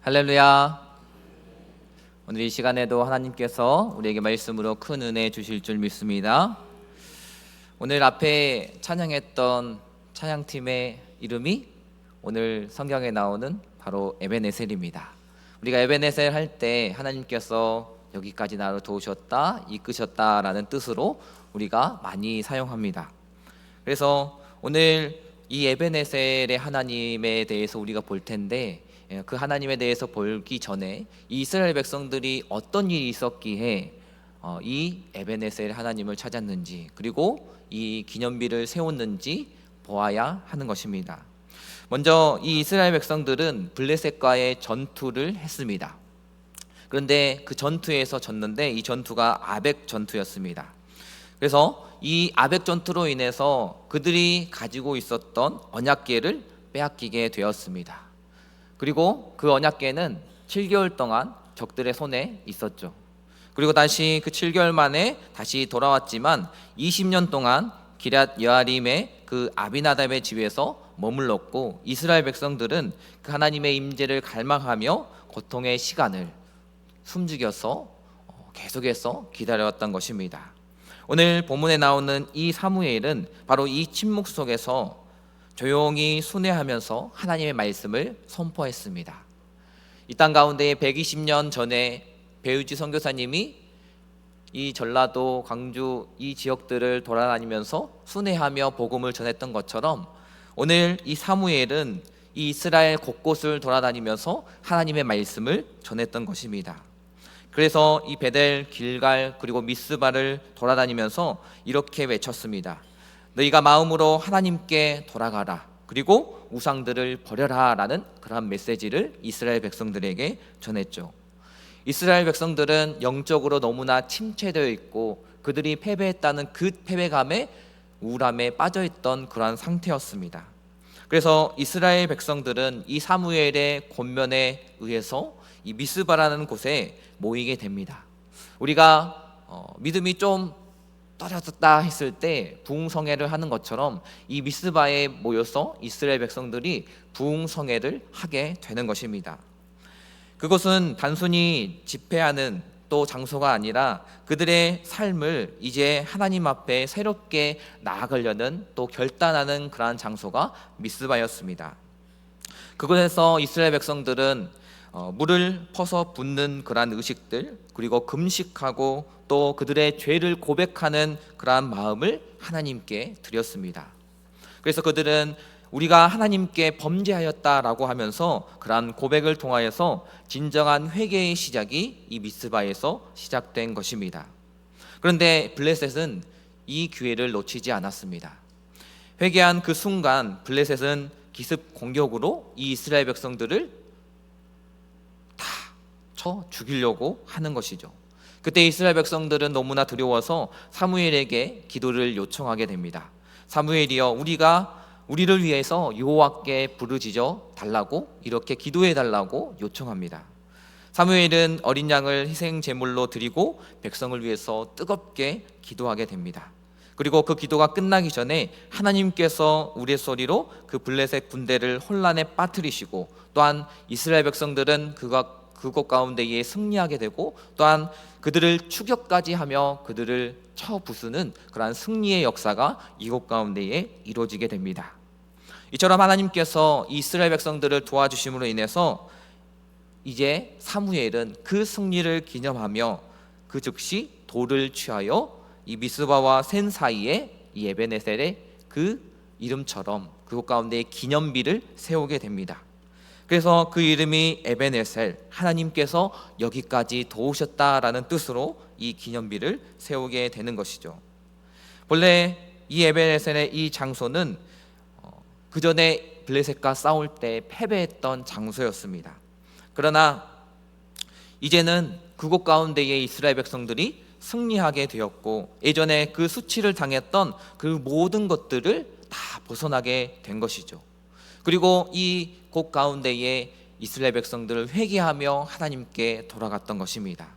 할렐루야. 오늘 이 시간에도 하나님께서 우리에게 말씀으로 큰 은혜 주실 줄 믿습니다. 오늘 앞에 찬양했던 찬양팀의 이름이 오늘 성경에 나오는 바로 에베네셀입니다. 우리가 에베네셀 할 때 하나님께서 여기까지 나를 도우셨다, 이끄셨다라는 뜻으로 우리가 많이 사용합니다. 그래서 오늘 이 에베네셀의 하나님에 대해서 우리가 볼 텐데, 그 하나님에 대해서 보기 전에 이 이스라엘 백성들이 어떤 일이 있었기에 이 에베네셀 하나님을 찾았는지, 그리고 이 기념비를 세웠는지 보아야 하는 것입니다. 먼저 이 이스라엘 백성들은 블레셋과의 전투를 했습니다. 그런데 그 전투에서 졌는데 이 전투가 아벡 전투였습니다. 그래서 이 아벡 전투로 인해서 그들이 가지고 있었던 언약궤를 빼앗기게 되었습니다. 그리고 그 언약궤는 7개월 동안 적들의 손에 있었죠. 그리고 다시 그 7개월 만에 다시 돌아왔지만 20년 동안 기럇 여아림의 그 아비나답의 집에서 머물렀고, 이스라엘 백성들은 그 하나님의 임재를 갈망하며 고통의 시간을 숨죽여서 계속해서 기다려왔던 것입니다. 오늘 본문에 나오는 이 사무엘은 바로 이 침묵 속에서 조용히 순회하면서 하나님의 말씀을 선포했습니다. 이 땅 가운데 120년 전에 배우지 선교사님이 이 전라도, 광주 이 지역들을 돌아다니면서 순회하며 복음을 전했던 것처럼 오늘 이 사무엘은 이 이스라엘 곳곳을 돌아다니면서 하나님의 말씀을 전했던 것입니다. 그래서 이 베델, 길갈 그리고 미스바를 돌아다니면서 이렇게 외쳤습니다. 너희가 마음으로 하나님께 돌아가라, 그리고 우상들을 버려라 라는 그런 메시지를 이스라엘 백성들에게 전했죠. 이스라엘 백성들은 영적으로 너무나 침체되어 있고 그들이 패배했다는 그 패배감에 우울함에 빠져있던 그러한 상태였습니다. 그래서 이스라엘 백성들은 이 사무엘의 권면에 의해서 이 미스바라는 곳에 모이게 됩니다. 우리가 믿음이 좀 떨어졌다 했을 때 부흥성회를 하는 것처럼 이 미스바에 모여서 이스라엘 백성들이 부흥성회를 하게 되는 것입니다. 그것은 단순히 집회하는 또 장소가 아니라 그들의 삶을 이제 하나님 앞에 새롭게 나아가려는 또 결단하는 그러한 장소가 미스바였습니다. 그곳에서 이스라엘 백성들은 물을 퍼서 붓는 그러한 의식들, 그리고 금식하고 또 그들의 죄를 고백하는 그러한 마음을 하나님께 드렸습니다. 그래서 그들은 우리가 하나님께 범죄하였다라고 하면서 그러한 고백을 통하여서 진정한 회개의 시작이 이 미스바에서 시작된 것입니다. 그런데 블레셋은 이 기회를 놓치지 않았습니다. 회개한 그 순간 블레셋은 기습 공격으로 이 이스라엘 백성들을 죽이려고 하는 것이죠. 그때 이스라엘 백성들은 너무나 두려워서 사무엘에게 기도를 요청하게 됩니다. 사무엘이여, 우리를 위해서 여호와께 부르짖어 달라고, 이렇게 기도해 달라고 요청합니다. 사무엘은 어린 양을 희생 제물로 드리고 백성을 위해서 뜨겁게 기도하게 됩니다. 그리고 그 기도가 끝나기 전에 하나님께서 우레소리로 그 블레셋 군대를 혼란에 빠뜨리시고, 또한 이스라엘 백성들은 그곳 가운데에 승리하게 되고, 또한 그들을 추격까지 하며 그들을 쳐 부수는 그러한 승리의 역사가 이곳 가운데에 이루어지게 됩니다. 이처럼 하나님께서 이스라엘 백성들을 도와주심으로 인해서 이제 사무엘은 그 승리를 기념하며 그 즉시 돌을 취하여 이 미스바와 센 사이에 이 에베네셀의 그 이름처럼 그곳 가운데에 기념비를 세우게 됩니다. 그래서 그 이름이 에베네셀, 하나님께서 여기까지 도우셨다라는 뜻으로 이 기념비를 세우게 되는 것이죠. 본래 이 에베네셀의 이 장소는 그 전에 블레셋과 싸울 때 패배했던 장소였습니다. 그러나 이제는 그곳 가운데에 이스라엘 백성들이 승리하게 되었고, 예전에 그 수치를 당했던 그 모든 것들을 다 벗어나게 된 것이죠. 그리고 이 곳 가운데에 이스라엘 백성들을 회개하며 하나님께 돌아갔던 것입니다.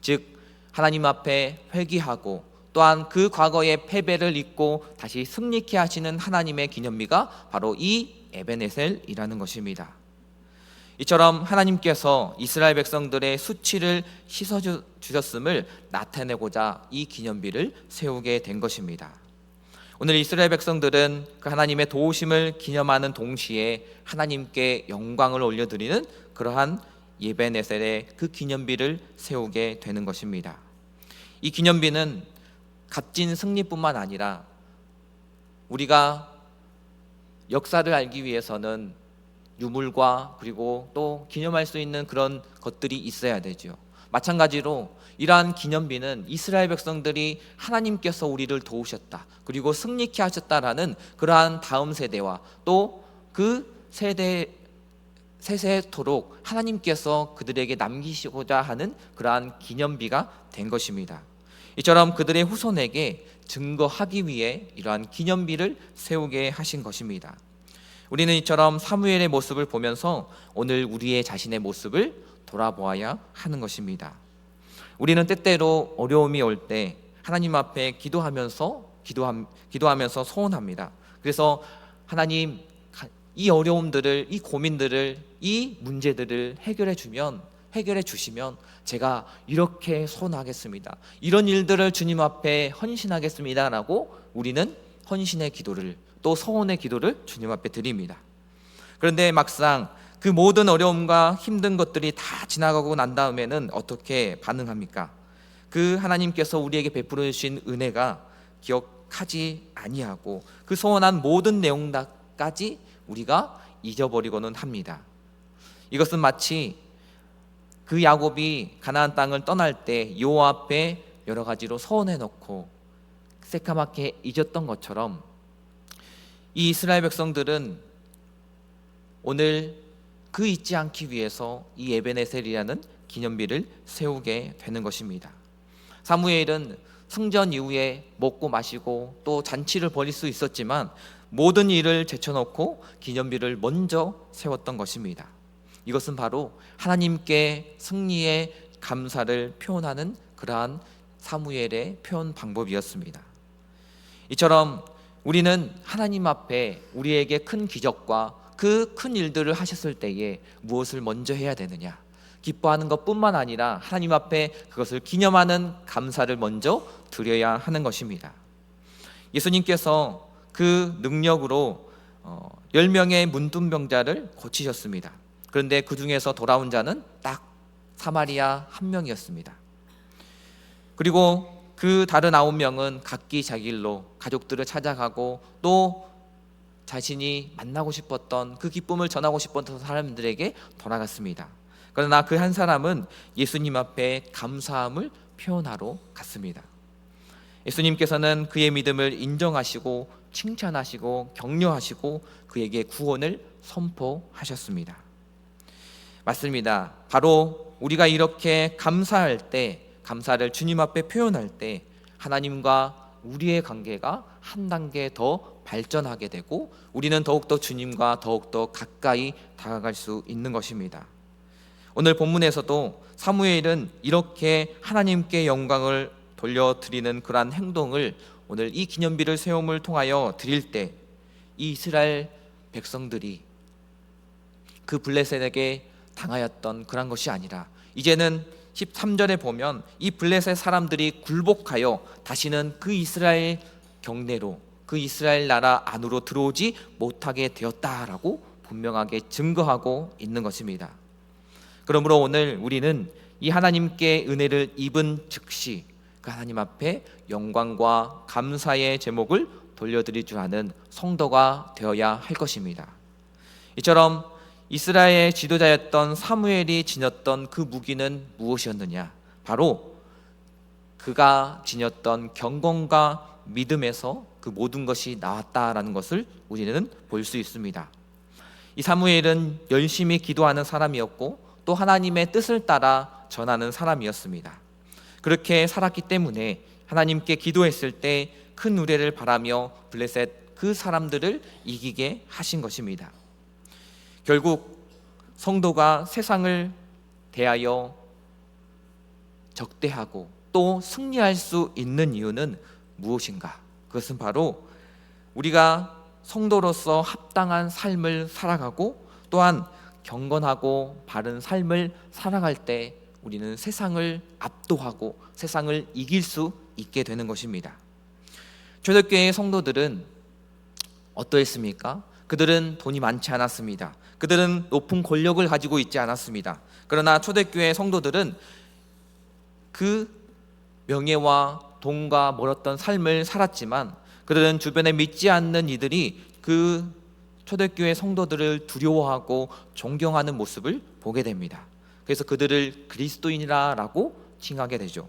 즉 하나님 앞에 회개하고 또한 그 과거의 패배를 잊고 다시 승리케 하시는 하나님의 기념비가 바로 이 에베네셀이라는 것입니다. 이처럼 하나님께서 이스라엘 백성들의 수치를 씻어주셨음을 나타내고자 이 기념비를 세우게 된 것입니다. 오늘 이스라엘 백성들은 그 하나님의 도우심을 기념하는 동시에 하나님께 영광을 올려드리는 그러한 예배네셀의 그 기념비를 세우게 되는 것입니다. 이 기념비는 값진 승리뿐만 아니라 우리가 역사를 알기 위해서는 유물과 그리고 또 기념할 수 있는 그런 것들이 있어야 되죠. 마찬가지로 이러한 기념비는 이스라엘 백성들이 하나님께서 우리를 도우셨다, 그리고 승리케 하셨다라는 그러한 다음 세대와 또 그 세세토록 하나님께서 그들에게 남기시고자 하는 그러한 기념비가 된 것입니다. 이처럼 그들의 후손에게 증거하기 위해 이러한 기념비를 세우게 하신 것입니다. 우리는 이처럼 사무엘의 모습을 보면서 오늘 우리의 자신의 모습을 돌아보아야 하는 것입니다. 우리는 때때로 어려움이 올 때 하나님 앞에 기도하면서 소원합니다. 그래서 하나님, 이 어려움들을, 이 고민들을, 이 문제들을 해결해 주시면 제가 이렇게 소원하겠습니다, 이런 일들을 주님 앞에 헌신하겠습니다 라고 우리는 헌신의 기도를, 또 서원의 기도를 주님 앞에 드립니다. 그런데 막상 그 모든 어려움과 힘든 것들이 다 지나가고 난 다음에는 어떻게 반응합니까? 그 하나님께서 우리에게 베풀어 주신 은혜가 기억하지 아니하고 그 소원한 모든 내용까지 우리가 잊어버리고는 합니다. 이것은 마치 그 야곱이 가나안 땅을 떠날 때 여호와 앞에 여러 가지로 서원해 놓고 새까맣게 잊었던 것처럼 이 이스라엘 백성들은 오늘 그 잊지 않기 위해서 이 에베네셀이라는 기념비를 세우게 되는 것입니다. 사무엘은 승전 이후에 먹고 마시고 또 잔치를 벌일 수 있었지만 모든 일을 제쳐놓고 기념비를 먼저 세웠던 것입니다. 이것은 바로 하나님께 승리의 감사를 표현하는 그러한 사무엘의 표현 방법이었습니다. 이처럼 우리는 하나님 앞에 우리에게 큰 기적과 그 큰 일들을 하셨을 때에 무엇을 먼저 해야 되느냐? 기뻐하는 것뿐만 아니라 하나님 앞에 그것을 기념하는 감사를 먼저 드려야 하는 것입니다. 예수님께서 그 능력으로 10명의 문둥병자를 고치셨습니다. 그런데 그 중에서 돌아온 자는 딱 사마리아 한 명이었습니다. 그리고 그 다른 9명은 각기 자기 길로 가족들을 찾아가고 또 자신이 만나고 싶었던 그 기쁨을 전하고 싶었던 사람들에게 돌아갔습니다. 그러나 그 한 사람은 예수님 앞에 감사함을 표현하러 갔습니다. 예수님께서는 그의 믿음을 인정하시고 칭찬하시고 격려하시고 그에게 구원을 선포하셨습니다. 맞습니다. 바로 우리가 이렇게 감사할 때, 감사를 주님 앞에 표현할 때 하나님과 우리의 관계가 한 단계 더 발전하게 되고 우리는 더욱더 주님과 더욱더 가까이 다가갈 수 있는 것입니다. 오늘 본문에서도 사무엘은 이렇게 하나님께 영광을 돌려드리는 그러한 행동을 오늘 이 기념비를 세움을 통하여 드릴 때 이 이스라엘 백성들이 그 블레셋에게 당하였던 그런 것이 아니라 이제는 13절에 보면 이 블레셋 사람들이 굴복하여 다시는 그 이스라엘 경내로, 그 이스라엘 나라 안으로 들어오지 못하게 되었다라고 분명하게 증거하고 있는 것입니다. 그러므로 오늘 우리는 이 하나님께 은혜를 입은 즉시 그 하나님 앞에 영광과 감사의 제목을 돌려드릴 줄 아는 성도가 되어야 할 것입니다. 이처럼 이스라엘의 지도자였던 사무엘이 지녔던 그 무기는 무엇이었느냐? 바로 그가 지녔던 경건과 믿음에서 그 모든 것이 나왔다라는 것을 우리는 볼 수 있습니다. 이 사무엘은 열심히 기도하는 사람이었고 또 하나님의 뜻을 따라 전하는 사람이었습니다. 그렇게 살았기 때문에 하나님께 기도했을 때 큰 우레를 바라며 블레셋 그 사람들을 이기게 하신 것입니다. 결국 성도가 세상을 대하여 적대하고 또 승리할 수 있는 이유는 무엇인가? 그것은 바로 우리가 성도로서 합당한 삶을 살아가고 또한 경건하고 바른 삶을 살아갈 때 우리는 세상을 압도하고 세상을 이길 수 있게 되는 것입니다. 초대교회의 성도들은 어떠했습니까? 그들은 돈이 많지 않았습니다. 그들은 높은 권력을 가지고 있지 않았습니다. 그러나 초대교회 성도들은 그 명예와 돈과 멀었던 삶을 살았지만 그들은 주변에 믿지 않는 이들이 그 초대교회 성도들을 두려워하고 존경하는 모습을 보게 됩니다. 그래서 그들을 그리스도인이라고 칭하게 되죠.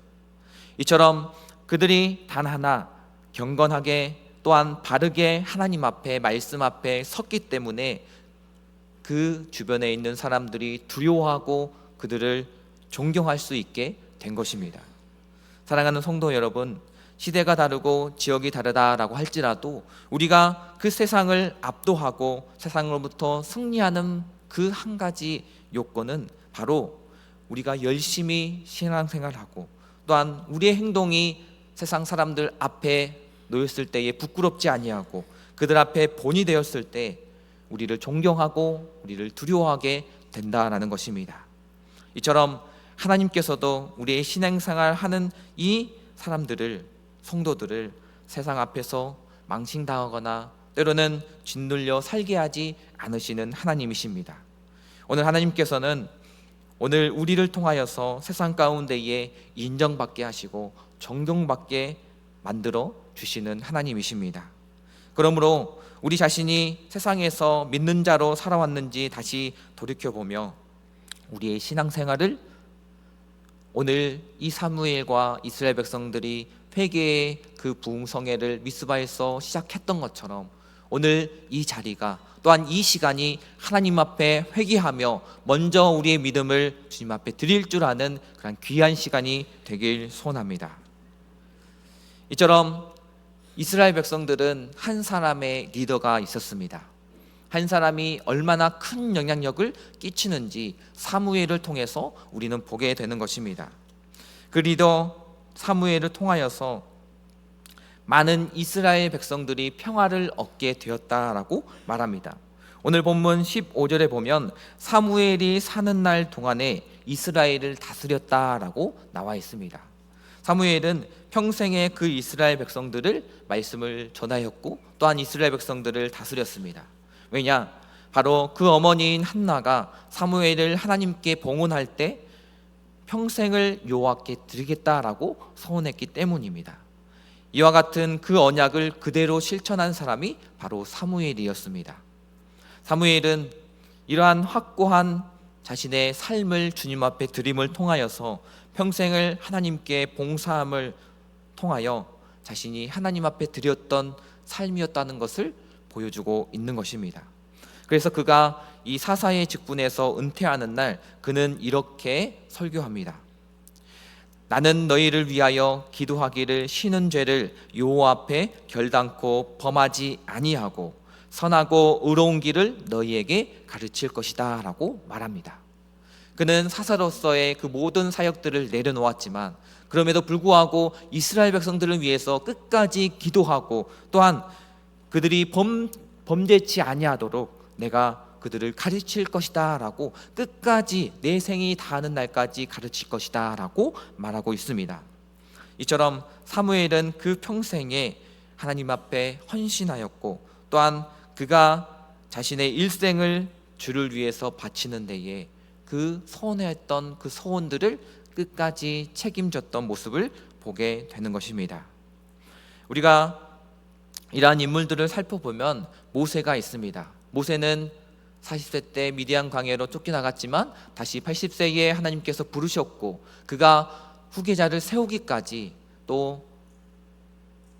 이처럼 그들이 단 하나 경건하게 또한 바르게 하나님 앞에 말씀 앞에 섰기 때문에 그 주변에 있는 사람들이 두려워하고 그들을 존경할 수 있게 된 것입니다. 사랑하는 성도 여러분, 시대가 다르고 지역이 다르다라고 할지라도 우리가 그 세상을 압도하고 세상으로부터 승리하는 그 한 가지 요건은 바로 우리가 열심히 신앙생활하고 또한 우리의 행동이 세상 사람들 앞에 놓였을 때에 부끄럽지 아니하고 그들 앞에 본이 되었을 때 우리를 존경하고 우리를 두려워하게 된다라는 것입니다. 이처럼 하나님께서도 우리의 신앙생활 하는 이 사람들을, 성도들을 세상 앞에서 망신당하거나 때로는 짓눌려 살게 하지 않으시는 하나님이십니다. 오늘 하나님께서는 오늘 우리를 통하여서 세상 가운데에 인정받게 하시고 존경받게 만들어 주시는 하나님이십니다. 그러므로 우리 자신이 세상에서 믿는 자로 살아왔는지 다시 돌이켜보며 우리의 신앙생활을 오늘 이 사무엘과 이스라엘 백성들이 회개의 그 부흥성회를 미스바에서 시작했던 것처럼 오늘 이 자리가 또한 이 시간이 하나님 앞에 회개하며 먼저 우리의 믿음을 주님 앞에 드릴 줄 아는 그런 귀한 시간이 되길 소원합니다. 이처럼 이스라엘 백성들은 한 사람의 리더가 있었습니다. 한 사람이 얼마나 큰 영향력을 끼치는지 사무엘을 통해서 우리는 보게 되는 것입니다. 그 리더 사무엘을 통하여서 많은 이스라엘 백성들이 평화를 얻게 되었다라고 말합니다. 오늘 본문 15절에 보면 사무엘이 사는 날 동안에 이스라엘을 다스렸다라고 나와 있습니다. 사무엘은 평생에 그 이스라엘 백성들을 말씀을 전하였고 또한 이스라엘 백성들을 다스렸습니다. 왜냐? 바로 그 어머니인 한나가 사무엘을 하나님께 봉헌할 때 평생을 여호와께 드리겠다라고 서원했기 때문입니다. 이와 같은 그 언약을 그대로 실천한 사람이 바로 사무엘이었습니다. 사무엘은 이러한 확고한 자신의 삶을 주님 앞에 드림을 통하여서 평생을 하나님께 봉사함을 통하여 자신이 하나님 앞에 드렸던 삶이었다는 것을 보여주고 있는 것입니다. 그래서 그가 이 사사의 직분에서 은퇴하는 날 그는 이렇게 설교합니다. 나는 너희를 위하여 기도하기를 쉬는 죄를 여호와 앞에 결단코 범하지 아니하고 선하고 의로운 길을 너희에게 가르칠 것이다 라고 말합니다. 그는 사사로서의 그 모든 사역들을 내려놓았지만 그럼에도 불구하고 이스라엘 백성들을 위해서 끝까지 기도하고 또한 그들이 범죄치 아니하도록 내가 그들을 가르칠 것이다 라고 끝까지 내 생이 다하는 날까지 가르칠 것이다 라고 말하고 있습니다. 이처럼 사무엘은 그 평생에 하나님 앞에 헌신하였고 또한 그가 자신의 일생을 주를 위해서 바치는 데에 그 서원했던 그 서원들을 끝까지 책임졌던 모습을 보게 되는 것입니다. 우리가 이러한 인물들을 살펴보면 모세가 있습니다. 모세는 40세 때 미디안 광야로 쫓겨나갔지만 다시 80세에 하나님께서 부르셨고 그가 후계자를 세우기까지 또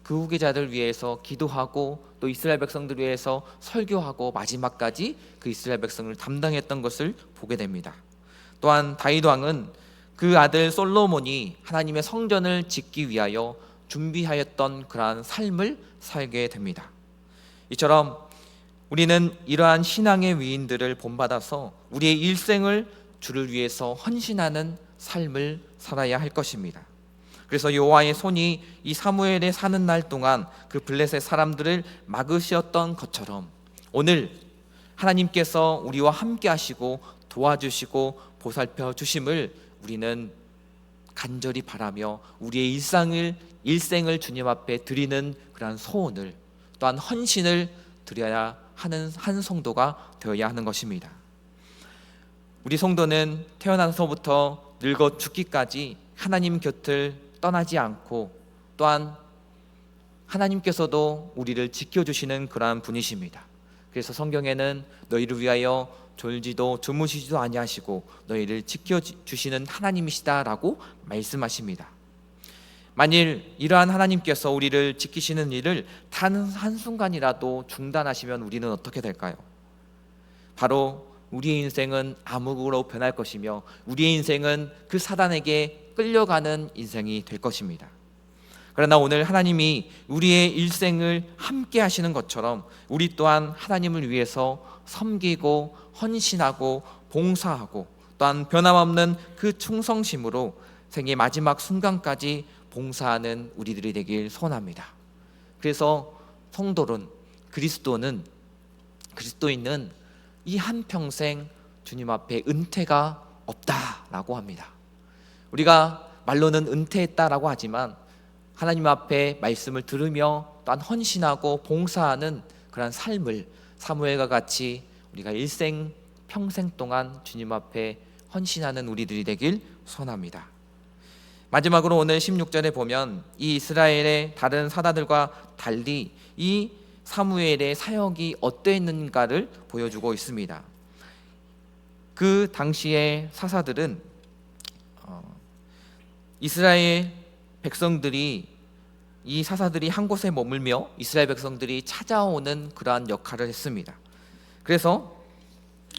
그 후계자들 위해서 기도하고 또 이스라엘 백성들 위해서 설교하고 마지막까지 그 이스라엘 백성을 담당했던 것을 보게 됩니다. 또한 다윗 왕은 그 아들 솔로몬이 하나님의 성전을 짓기 위하여 준비하였던 그러한 삶을 살게 됩니다. 이처럼 우리는 이러한 신앙의 위인들을 본받아서 우리의 일생을 주를 위해서 헌신하는 삶을 살아야 할 것입니다. 그래서 여호와의 손이 이 사무엘의 사는 날 동안 그 블레셋 사람들을 막으셨던 것처럼 오늘 하나님께서 우리와 함께 하시고 도와주시고 보살펴 주심을 우리는 간절히 바라며 우리의 일생을 주님 앞에 드리는 그러한 소원을, 또한 헌신을 드려야 하는 한 성도가 되어야 하는 것입니다. 우리 성도는 태어나서부터 늙어 죽기까지 하나님 곁을 떠나지 않고, 또한 하나님께서도 우리를 지켜주시는 그러한 분이십니다. 그래서 성경에는 너희를 위하여 졸지도 주무시지도 아니하시고 너희를 지켜주시는 하나님이시다라고 말씀하십니다. 만일 이러한 하나님께서 우리를 지키시는 일을 단 한순간이라도 중단하시면 우리는 어떻게 될까요? 바로 우리의 인생은 암흑으로 변할 것이며 우리의 인생은 그 사단에게 끌려가는 인생이 될 것입니다. 그러나 오늘 하나님이 우리의 일생을 함께 하시는 것처럼 우리 또한 하나님을 위해서 섬기고 헌신하고 봉사하고, 또한 변함없는 그 충성심으로 생의 마지막 순간까지 봉사하는 우리들이 되길 소원합니다. 그래서 성도는, 그리스도인은 이 한평생 주님 앞에 은퇴가 없다라고 합니다. 우리가 말로는 은퇴했다라고 하지만 하나님 앞에 말씀을 들으며 또한 헌신하고 봉사하는 그런 삶을 사무엘과 같이 우리가 일생 평생 동안 주님 앞에 헌신하는 우리들이 되길 소원합니다. 마지막으로 오늘 16절에 보면 이 이스라엘의 다른 사다들과 달리 이 사무엘의 사역이 어떠했는가를 보여주고 있습니다. 그 당시의 사사들은 이스라엘 백성들이, 이 사사들이 한 곳에 머물며 이스라엘 백성들이 찾아오는 그러한 역할을 했습니다. 그래서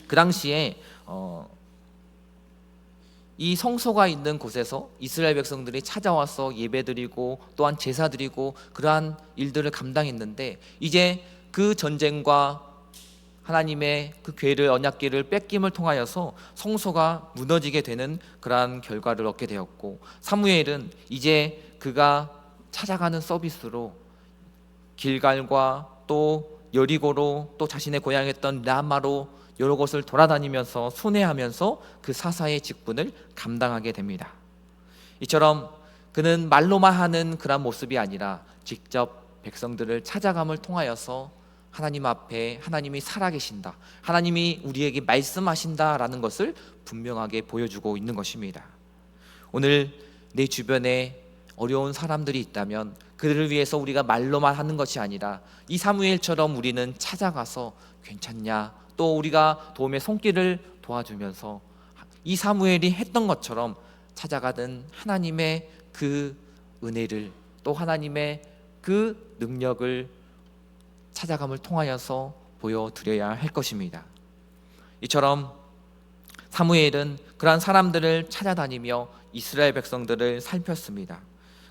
그 당시에 이 성소가 있는 곳에서 이스라엘 백성들이 찾아와서 예배드리고 또한 제사드리고 그러한 일들을 감당했는데, 이제 그 전쟁과 하나님의 그 궤를, 언약궤를 뺏김을 통하여서 성소가 무너지게 되는 그러한 결과를 얻게 되었고, 사무엘은 이제 그가 찾아가는 서비스로 길갈과 또 여리고로 또 자신의 고향이었던 라마로 여러 곳을 돌아다니면서 순회하면서 그 사사의 직분을 감당하게 됩니다. 이처럼 그는 말로만 하는 그런 모습이 아니라 직접 백성들을 찾아감을 통하여서 하나님 앞에 하나님이 살아계신다, 하나님이 우리에게 말씀하신다라는 것을 분명하게 보여주고 있는 것입니다. 오늘 내 주변에 어려운 사람들이 있다면 그들을 위해서 우리가 말로만 하는 것이 아니라 이 사무엘처럼 우리는 찾아가서 괜찮냐, 또 우리가 도움의 손길을 도와주면서 이 사무엘이 했던 것처럼 찾아가는 하나님의 그 은혜를, 또 하나님의 그 능력을 찾아감을 통하여서 보여드려야 할 것입니다. 이처럼 사무엘은 그러한 사람들을 찾아다니며 이스라엘 백성들을 살폈습니다.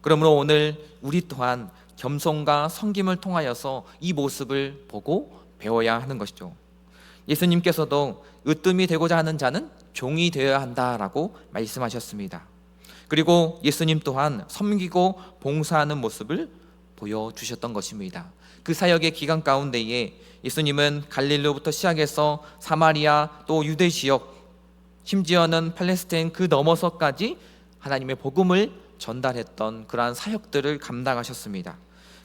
그러므로 오늘 우리 또한 겸손과 섬김을 통하여서 이 모습을 보고 배워야 하는 것이죠. 예수님께서도 으뜸이 되고자 하는 자는 종이 되어야 한다라고 말씀하셨습니다. 그리고 예수님 또한 섬기고 봉사하는 모습을 보여주셨던 것입니다. 그 사역의 기간 가운데에 예수님은 갈릴리로부터 시작해서 사마리아 또 유대 지역, 심지어는 팔레스타인 그 너머서까지 하나님의 복음을 전달했던 그러한 사역들을 감당하셨습니다.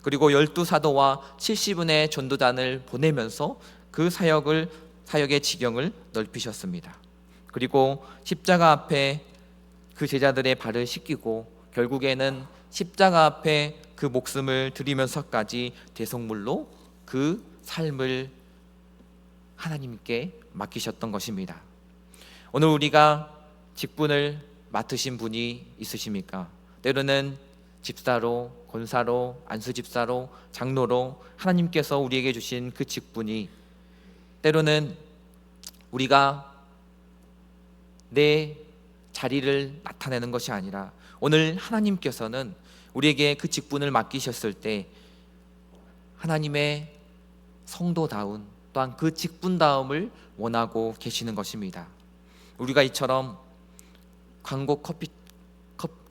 그리고 12사도와 70인의 전도단을 보내면서 그 사역의 지경을 넓히셨습니다. 그리고 십자가 앞에 그 제자들의 발을 씻기고 결국에는 십자가 앞에 그 목숨을 드리면서까지 대속물로 그 삶을 하나님께 맡기셨던 것입니다. 오늘 우리가 직분을 맡으신 분이 있으십니까? 때로는 집사로, 권사로, 안수집사로, 장로로 하나님께서 우리에게 주신 그 직분이 때로는 우리가 내 자리를 나타내는 것이 아니라 오늘 하나님께서는 우리에게 그 직분을 맡기셨을 때 하나님의 성도다운, 또한 그 직분다움을 원하고 계시는 것입니다. 우리가 이처럼 광고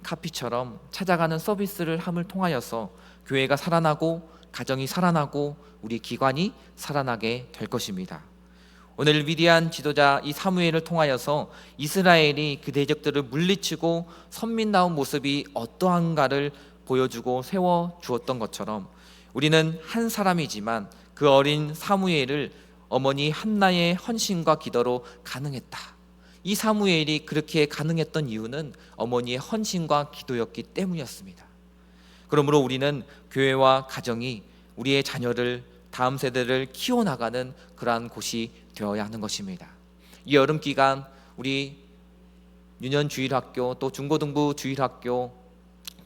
카피처럼 찾아가는 서비스를 함을 통하여서 교회가 살아나고 가정이 살아나고 우리 기관이 살아나게 될 것입니다. 오늘 위대한 지도자 이 사무엘을 통하여서 이스라엘이 그 대적들을 물리치고 선민다운 모습이 어떠한가를 보여주고 세워주었던 것처럼 우리는 한 사람이지만 그 어린 사무엘을 어머니 한나의 헌신과 기도로 가능했다. 이 사무엘이 그렇게 가능했던 이유는 어머니의 헌신과 기도였기 때문이었습니다. 그러므로 우리는 교회와 가정이 우리의 자녀를, 다음 세대를 키워나가는 그러한 곳이 되어야 하는 것입니다. 이 여름 기간 우리 유년주일학교, 또 중고등부 주일학교,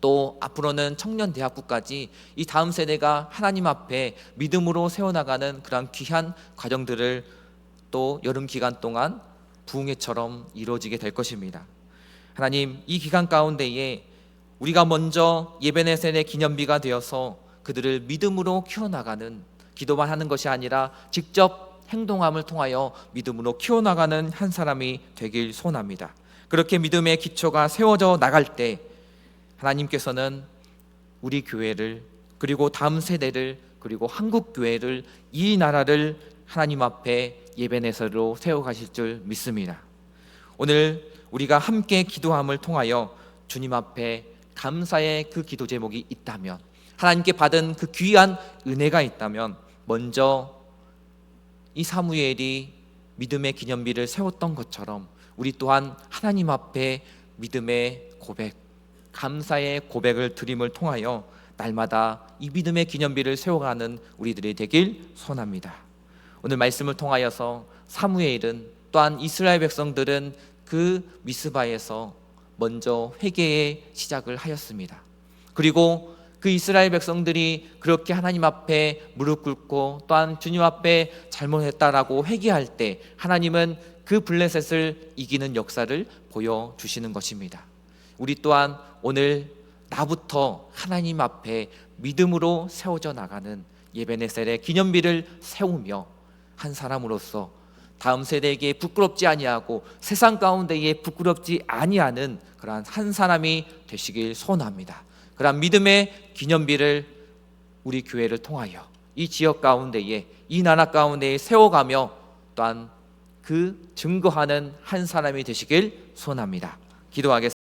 또 앞으로는 청년대학부까지 이 다음 세대가 하나님 앞에 믿음으로 세워나가는 그런 귀한 과정들을 또 여름 기간 동안 부흥회처럼 이루어지게 될 것입니다. 하나님, 이 기간 가운데에 우리가 먼저 예배네셀의 기념비가 되어서 그들을 믿음으로 키워나가는, 기도만 하는 것이 아니라 직접 행동함을 통하여 믿음으로 키워나가는 한 사람이 되길 소원합니다. 그렇게 믿음의 기초가 세워져 나갈 때 하나님께서는 우리 교회를, 그리고 다음 세대를, 그리고 한국 교회를, 이 나라를 하나님 앞에 예배네셀로 세워가실 줄 믿습니다. 오늘 우리가 함께 기도함을 통하여 주님 앞에 감사의 그 기도 제목이 있다면, 하나님께 받은 그 귀한 은혜가 있다면, 먼저 이 사무엘이 믿음의 기념비를 세웠던 것처럼 우리 또한 하나님 앞에 믿음의 고백, 감사의 고백을 드림을 통하여 날마다 이 믿음의 기념비를 세워가는 우리들이 되길 소원합니다. 오늘 말씀을 통하여서 사무엘은, 또한 이스라엘 백성들은 그 미스바에서 먼저 회개의 시작을 하였습니다. 그리고 그 이스라엘 백성들이 그렇게 하나님 앞에 무릎 꿇고 또한 주님 앞에 잘못했다라고 회개할 때 하나님은 그 블레셋을 이기는 역사를 보여주시는 것입니다. 우리 또한 오늘 나부터 하나님 앞에 믿음으로 세워져 나가는 예배네셀의 기념비를 세우며 한 사람으로서 다음 세대에게 부끄럽지 아니하고 세상 가운데에 부끄럽지 아니하는 그러한 한 사람이 되시길 소원합니다. 그러한 믿음의 기념비를 우리 교회를 통하여 이 지역 가운데에, 이 나라 가운데에 세워가며 또한 그 증거하는 한 사람이 되시길 소원합니다. 기도하겠습니다.